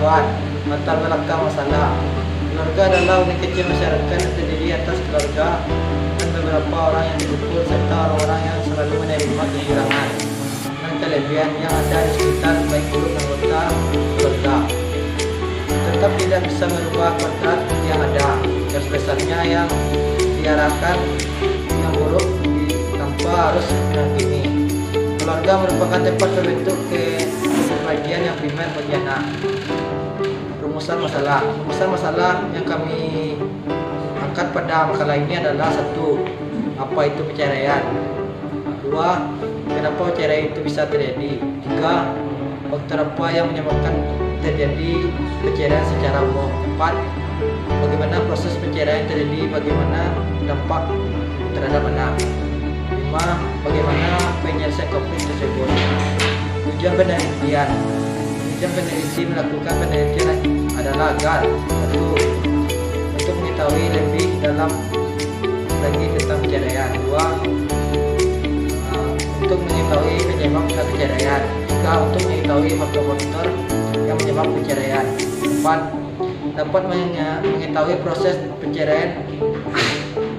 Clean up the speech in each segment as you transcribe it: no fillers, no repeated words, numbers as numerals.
keluargaan, latar belakang masalah. Keluarga adalah unit kecil masyarakat yang terdiri atas keluarga dan beberapa orang yang dikumpul serta orang-orang yang selalu menerima kekurangan dan kelebihan yang ada di sekitar baik buruk anggota keluarga. Tetap tidak bisa merubah kodrat yang ada, garis besarnya yang diarahkan yang buruk tanpa harus menghakimi. Keluarga merupakan tempat terbentuk kepribadian yang primer bagi anak. Rumusan masalah yang kami angkat pada makalah ini adalah: 1. Apa itu perceraian? 2. Kenapa perceraian itu bisa terjadi? 3. Faktor apa yang menyebabkan terjadi perceraian secara umum? 4. Bagaimana proses perceraian terjadi? Bagaimana dampak terhadap anak? 5. Bagaimana penyelesaian konflik tersebut? Tujuan penelitian. Tujuan peneliti melakukan penelitian adalah agar: 1. Untuk mengetahui lebih dalam lagi tentang perceraian. 2. Untuk mengetahui penyebab perceraian. 3. Untuk mengetahui faktor-faktor yang menyebabkan perceraian. 4. Dapat mengetahui proses perceraian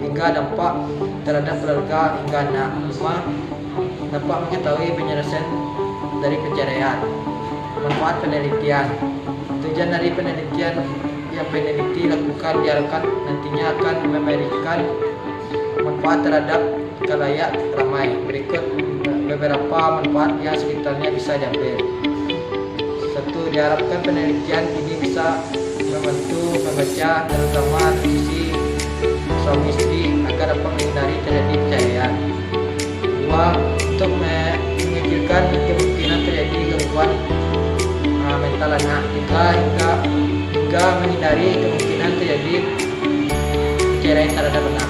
hingga dampak terhadap keluarga hingga anak. 5. Dapat mengetahui penyelesaian dari perceraian. Manfaat penelitian. Tujuan dari penelitian yang peneliti lakukan diharapkan nantinya akan memberikan manfaat terhadap khalayak ramai. Berikut beberapa manfaat yang sekitarnya bisa diambil. 1. Diharapkan penelitian ini bisa membantu membaca terutama sisi suami istri agar dapat menghindari terjadi perceraian. 2. Untuk memikirkan kemungkinan terjadi gangguan mental anak. 3. Hingga menghindari kemungkinan terjadi perceraian terhadap anak.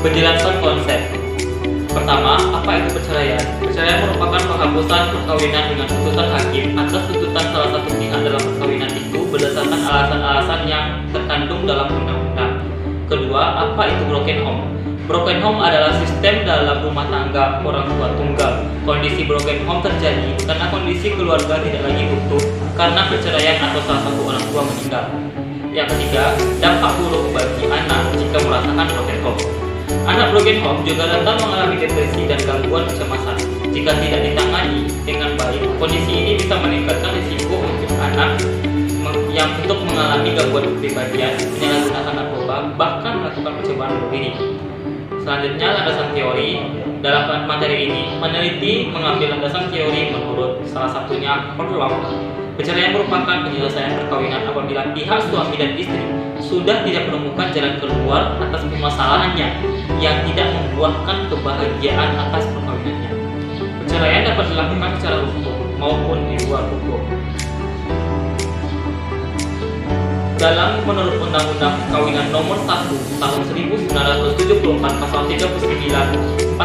Penjelasan konsep. Pertama, apa itu perceraian? Perceraian merupakan penghapusan perkawinan dengan putusan hakim atas tuntutan salah satu pihak dalam perkawinan itu berdasarkan alasan-alasan yang terkandung dalam undang-undang. Kedua, apa itu broken home? Broken home adalah sistem dalam rumah tangga orang tua tunggal. Kondisi broken home terjadi karena kondisi keluarga tidak lagi utuh karena perceraian atau salah satu orang tua meninggal. Yang ketiga, dampak buruk bagi anak jika merasakan broken home. Anak broken home juga rentan mengalami depresi dan gangguan kecemasan. Jika tidak ditangani dengan baik, kondisi ini bisa meningkatkan risiko untuk anak yang untuk mengalami gangguan kepribadian, penyalahgunaan narkoba, bahkan melakukan percobaan bunuh diri. Selanjutnya, landasan teori. Dalam materi ini, meneliti mengambil landasan teori menurut salah satunya Orloff. Perceraian merupakan penyelesaian perkawinan apabila pihak suami dan istri sudah tidak menemukan jalan keluar atas permasalahannya yang tidak membuahkan kebahagiaan atas perkawinannya. Perceraian dapat dilakukan secara hukum maupun di luar hukum. Menurut Undang-Undang Perkawinan Nomor 1 Tahun 1974 Pasal 3941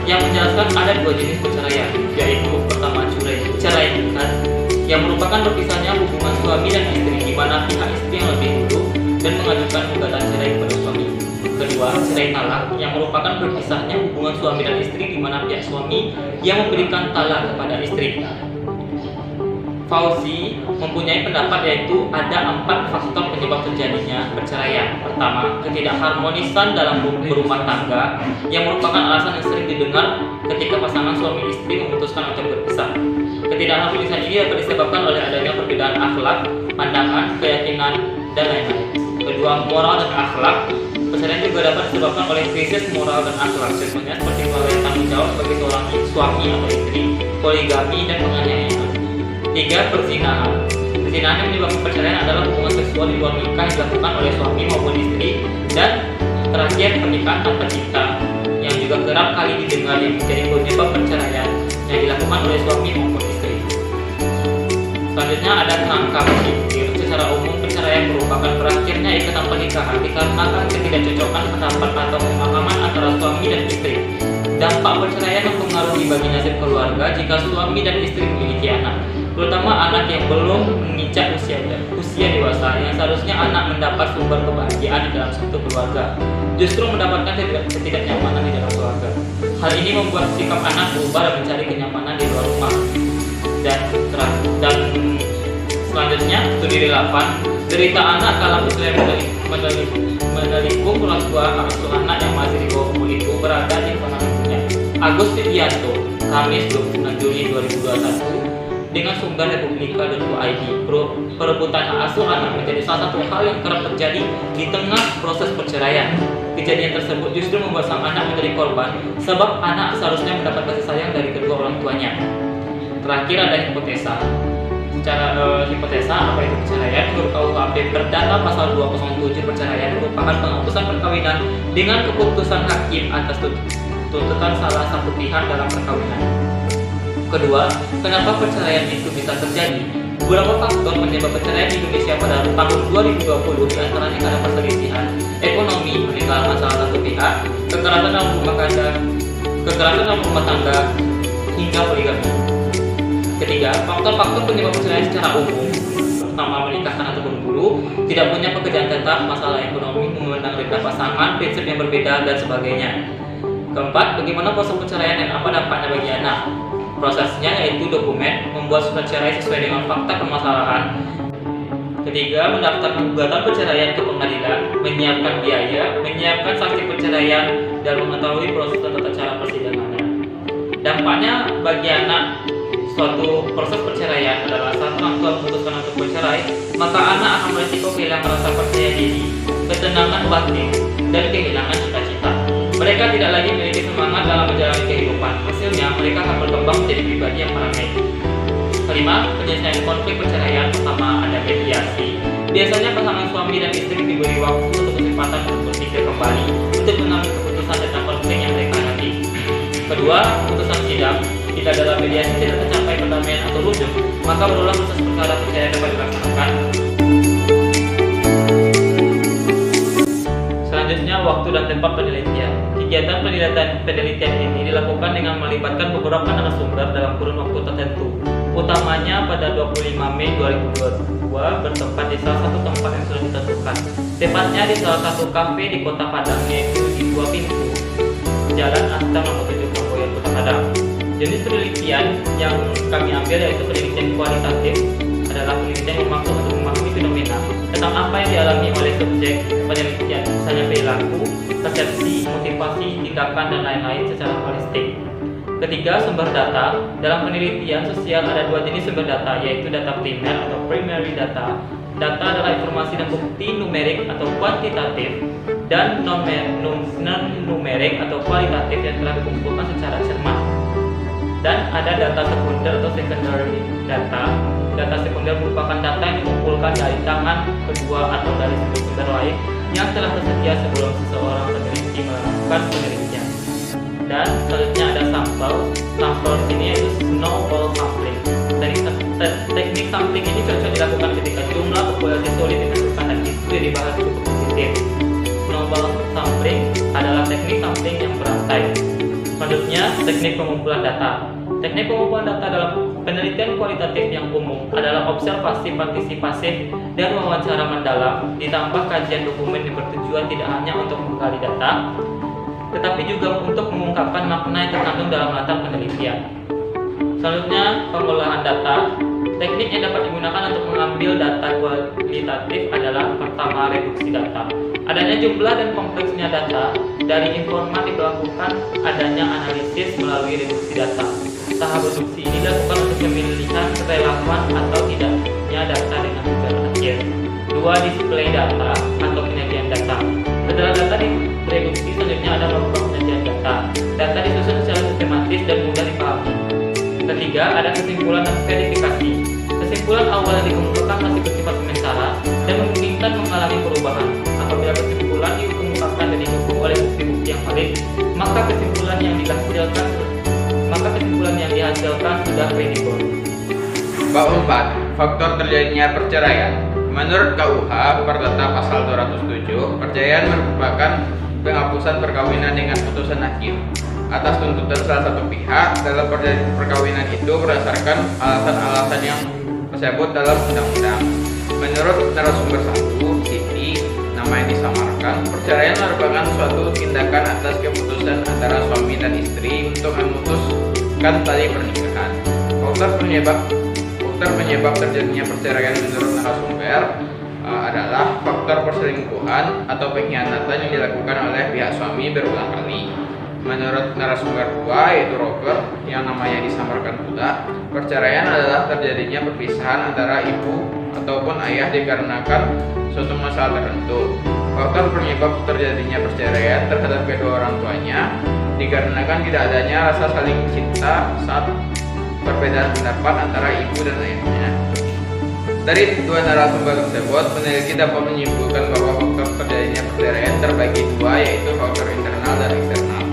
yang menjelaskan ada dua jenis perceraian, yaitu pertama cerai nikah yang merupakan berpisahnya hubungan suami dan istri di mana pihak istri yang lebih dulu dan mengajukan gugatan cerai kepada suami. Kedua, cerai talak yang merupakan berpisahnya hubungan suami dan istri di mana pihak suami yang memberikan talak kepada istri. Fauzi mempunyai pendapat yaitu ada 4 faktor penyebab terjadinya perceraian. Pertama, ketidakharmonisan dalam berumah tangga yang merupakan alasan yang sering didengar ketika pasangan suami istri memutuskan untuk berpisah. Ketidakharmonisan ini dapat disebabkan oleh adanya perbedaan akhlak, pandangan, keyakinan, dan lain-lain. Kedua, moral dan akhlak. Perceraian juga dapat disebabkan oleh krisis moral dan akhlak, contohnya seperti melalui tanggung jawab sebagai seorang suami atau istri, poligami, dan penganiayaan. 3. Perzinahan. Perzinahan yang menyebabkan perceraian adalah hubungan seksual di luar nikah yang dilakukan oleh suami maupun istri. Dan terakhir, pernikahan tanpa cinta yang juga kerap kali didengar yang menjadi penyebab perceraian yang dilakukan oleh suami maupun istri. Selanjutnya ada kerangka berpikir. Secara umum, perceraian merupakan berakhirnya ikatan pernikahan dikarenakan ketidakcocokan pendapat atau pemahaman antara suami dan istri. Dampak perceraian mempengaruhi bagi nasib keluarga jika suami dan istri memiliki anak, terutama anak yang belum menginjak usia dewasa, yang seharusnya anak mendapat sumber kebahagiaan di dalam satu keluarga, justru mendapatkan ketidaknyamanan di dalam keluarga. Hal ini membuat sikap anak berubah dan mencari kenyamanan di luar rumah. Dan selanjutnya studi 8, derita anak dalam perceraian menelikung orang tua asuh anak yang masih di bawah umur itu berada di tangan ibunya. Agus Widianto, Kamis 29 Juli 2021, dengan sumber republika.id. Perebutan hak asuh anak menjadi salah satu hal yang kerap terjadi di tengah proses perceraian. Kejadian tersebut justru membuat sang anak menjadi korban, sebab anak seharusnya mendapat kasih sayang dari kedua orang tuanya. Terakhir ada hipotesa. Secara hipotesa, apa itu perceraian? Menurut KUHP Perdata pasal 207, perceraian merupakan penghapusan perkawinan dengan keputusan hakim atas tuntutan salah satu pihak dalam perkawinan. Kedua, kenapa perceraian itu bisa terjadi? Beberapa faktor penyebab perceraian di Indonesia pada tahun 2020 diantaranya karena perselisihan ekonomi, peninggalan salah satu pihak, kekerasan dalam rumah tangga, hingga poligami. Ketiga, faktor-faktor penyebab perceraian secara umum, pertama menikahkan atau berburu, tidak punya pekerjaan tetap, masalah ekonomi, memandang rendah pasangan, prinsip yang berbeda, dan sebagainya. Keempat, bagaimana proses perceraian dan apa dampaknya bagi anak? Prosesnya yaitu dokumen, membuat surat cerai sesuai dengan fakta permasalahan. Ketiga, mendaftarkan gugatan perceraian ke pengadilan, menyiapkan biaya, menyiapkan saksi perceraian, dan mengetahui proses dan tata cara persidangannya. Dampaknya bagi anak suatu proses perceraian adalah saat orang tua memutuskan untuk bercerai, maka anak akan beresiko kehilangan rasa percaya diri, ketenangan batin, dan kehilangan cita-cita. Mereka tidak lagi memiliki semangat dalam menjalani kehidupan. Hasilnya, mereka akan berkembang menjadi pribadi yang paranoid. Kelima, penyelesaian konflik perceraian. Pertama, ada mediasi. Biasanya pasangan suami dan istri diberi waktu atau kesempatan untuk berpikir kembali untuk mengambil keputusan tentang konflik yang mereka hadapi. Kedua, keputusan sidang. Jika dalam mediasi tidak tercapai perdamaian atau rujuk, maka berulang proses perkara perceraian dapat dilaksanakan. Selanjutnya, waktu dan tempat penelitian. Kegiatan penelitian ini dilakukan dengan melibatkan beberapa narasumber dalam kurun waktu tertentu. Utamanya pada 25 Mei 2022 bertempat di salah satu tempat yang sudah ditentukan. Tepatnya di salah satu kafe di Kota Padang, yaitu di Dua Pintu, Jalan Asta Nomor 7 Kamboyan, Kota Padang. Jenis penelitian yang kami ambil yaitu penelitian kualitatif, adalah penelitian yang bermaksud untuk memahami fenomena tentang apa yang dialami oleh subjek penelitian, misalnya perilaku, persepsi, motivasi, tindakan, dan lain-lain secara holistik. Ketiga, sumber data. Dalam penelitian sosial ada dua jenis sumber data, yaitu data primer atau primary data. Data adalah informasi dan bukti numerik atau kuantitatif, dan non-numerik atau kualitatif yang telah dikumpulkan secara cermat. Dan ada data sekunder atau secondary data. Data sekunder merupakan data yang dikumpulkan dari tangan kedua atau dari sumber lain yang telah tersedia sebelum seseorang peneliti melakukan penelitian. Dan selanjutnya ada sampel. Sampel ini yaitu snowball sampling. Teknik sampling ini cocok dilakukan ketika jumlah populasi sulit ditentukan dan isu yang dibahas cukup sensitif. Snowball sampling adalah teknik sampling yang berantai. Selanjutnya, teknik pengumpulan data. Teknik pengumpulan data dalam penelitian kualitatif yang umum adalah observasi partisipasif dan wawancara mendalam, ditambah kajian dokumen yang bertujuan tidak hanya untuk menggali data, tetapi juga untuk mengungkapkan makna yang terkandung dalam latar penelitian. Selanjutnya, pengolahan data. Teknik yang dapat digunakan untuk mengambil data kualitatif adalah pertama, reduksi data. Adanya jumlah dan kompleksnya data, dari informan dilakukan adanya analisis melalui reduksi data. Tahap reduksi ini dilakukan untuk pemilihan relevan atau tidaknya data dengan tujuan akhir. Dua, display data atau penyajian data. Setelah data direduksi, selanjutnya ada beberapa penyajian data. Data disusun secara sistematis dan mudah dipahami. Ketiga, ada kesimpulan dan verifikasi. Kesimpulan awal yang dikemukakan masih bersifat sementara dan memungkinkan mengalami perubahan. Apabila kesimpulan dikemukakan dan didukung oleh bukti-bukti yang valid, maka kesimpulan yang dihasilkan sudah kredibel. Bab 4. Faktor terjadinya perceraian. Menurut KUH Perdata pasal 207, perceraian merupakan penghapusan perkawinan dengan putusan hakim atas tuntutan salah satu pihak dalam perkawinan itu berdasarkan alasan-alasan yang tersebut dalam undang-undang. Menurut narasumber 1, Siti, nama yang disamarkan, perceraian merupakan suatu tindakan atas keputusan antara suami dan istri untuk memutuskan tali pernikahan. Faktor penyebab terjadinya perceraian menurut narasumber adalah faktor perselingkuhan atau pengkhianatan yang dilakukan oleh pihak suami berulang kali. Menurut narasumber 2, yaitu Robert, yang namanya disamarkan pula, perceraian adalah terjadinya perpisahan antara ibu ataupun ayah dikarenakan suatu masalah tertentu. Faktor penyebab terjadinya perceraian terhadap kedua orang tuanya dikarenakan tidak adanya rasa saling cinta saat perbedaan pendapat antara ibu dan ayahnya. Dari dua narasumber tersebut, peneliti dapat menyimpulkan bahwa faktor terjadinya perceraian terbagi dua, yaitu faktor internal dan eksternal.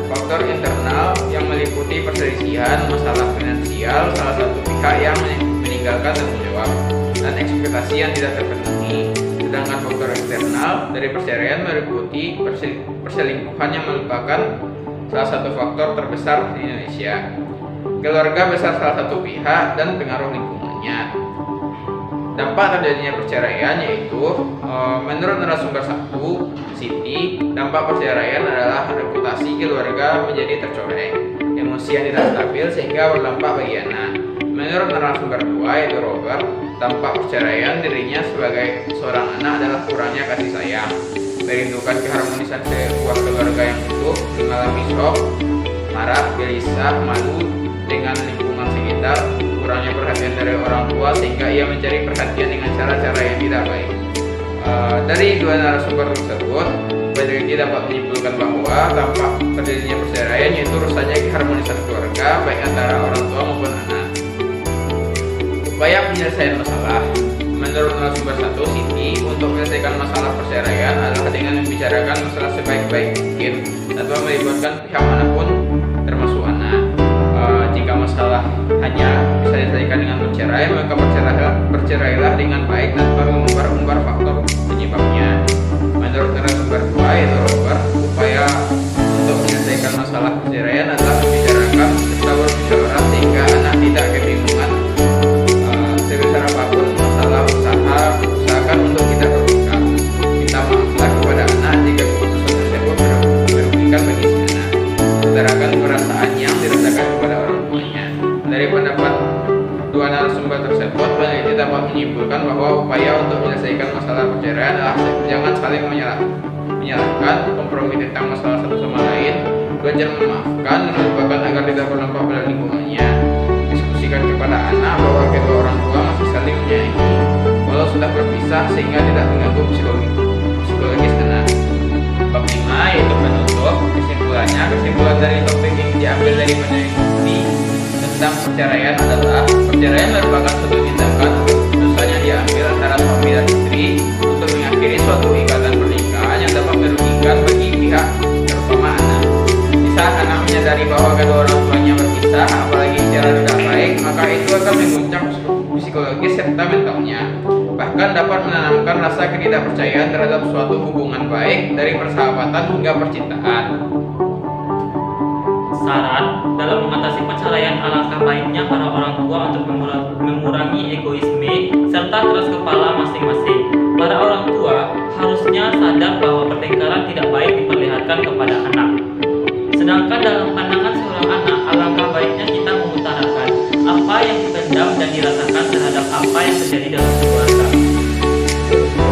Faktor internal yang meliputi perselisihan, masalah finansial, salah satu pihak yang meninggalkan tanggung jawab, dan ekspektasi yang tidak terpenuhi. Sedangkan faktor eksternal dari perceraian meliputi perselingkuhan yang merupakan salah satu faktor terbesar di Indonesia. Keluarga besar salah satu pihak dan pengaruh lingkungannya. Dampak terjadinya perceraian yaitu menurut narasumber 1, Siti, dampak perceraian adalah reputasi keluarga menjadi tercoreng, emosi yang tidak stabil sehingga berdampak bagi anak. Menurut narasumber 2, yaitu Robert, dampak perceraian dirinya sebagai seorang anak adalah kurangnya kasih sayang, merindukan keharmonisan sebuah keluarga yang utuh, mengalami shock, marah, gelisah, malu dengan lingkungan sekitar, kurangnya perhatian dari orang tua sehingga ia mencari perhatian dengan cara-cara yang tidak baik. Dari dua narasumber tersebut, peneliti dapat menyimpulkan bahwa dampak terjadinya perceraian yaitu rusaknya keharmonisan keluarga baik antara orang tua maupun anak. Upaya penyelesaian masalah. Menurut narasumber 1, Siti, untuk menyelesaikan masalah perceraian adalah dengan membicarakan masalah sebaik-baik mungkin tanpa melibatkan pihak manapun termasuk anak. Jika masalah hanya bisa diselesaikan dengan bercerai, maka bercerailah dengan baik tanpa mengumbar-umbar faktor penyebabnya. Menurut narasumber 2, yaitu Robert, upaya untuk menyelesaikan masalah perceraian adalah membicarakan serta bermusyawarah sehingga anak tidak kebingungan. Sebesar apapun masalah usahakan untuk tidak berpisah. Minta maaflah kepada anak jika keputusan tersebut merugikan bagi si anak. Utarakan perasaan yang dirasakan kepada orang tuanya. Dari pendapat dua narasumber tersebut, peneliti dapat menyimpulkan bahwa upaya untuk menyelesaikan masalah perceraian adalah jangan saling menyalahkan, kompromi tentang masalah satu sama lain, belajar memaafkan, dan melupakan agar tidak berdampak pada lingkungannya. Diskusikan kepada anak bahwa kedua orang tua masih saling menyayangi, walau sudah berpisah sehingga tidak mengganggu psikologis anak. Bab 5, yaitu penutup. Kesimpulan dari topik yang diambil dari peneliti tentang perceraian adalah perceraian merupakan suatu tindakan dosanya diambil antara suami dan istri untuk mengakhiri suatu ikatan pernikahan yang dapat merugikan bagi pihak terutama anak. Saat anak menyadari bahwa kedua orang tuanya berpisah, apalagi secara tidak baik, maka itu akan mengguncang psikologis serta mentalnya. Bahkan dapat menanamkan rasa ketidakpercayaan terhadap suatu hubungan baik dari persahabatan hingga percintaan. Saran, dalam mengatasi perceraian alangkah baiknya para orang tua untuk mengurangi egoisme serta keras kepala masing-masing. Para orang tua harusnya sadar bahwa pertengkaran tidak baik diperlihatkan kepada anak. Sedangkan dalam pandangan seorang anak, alangkah baiknya kita mengutarakan apa yang dipendam dan dirasakan terhadap apa yang terjadi dalam keluarga.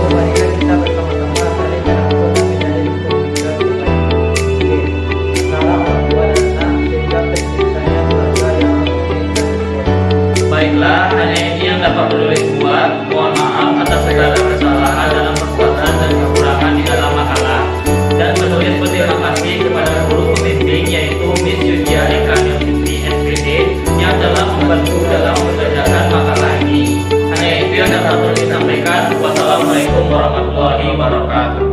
Marilah kita bersama-sama saling merangkul dan menjadi komunitas terbaik. Salah orang tua dan anak sehingga terciptanya keluarga yang harmonis dan berkembang. Baiklah, hanya ini yang dapat menulis buat. Mohon maaf atas segala kesalahan dalam perbuatan dan kekurangan di dalam makalah. Dan menulis berterima kasih kepada guru pembimbing yaitu Miss Yudia Eka Nilfitri SPD yang telah membantu dalam mengerjakan makalah ini. Hanya itu yang dapat kami sampaikan. Wassalamualaikum warahmatullahi wabarakatuh.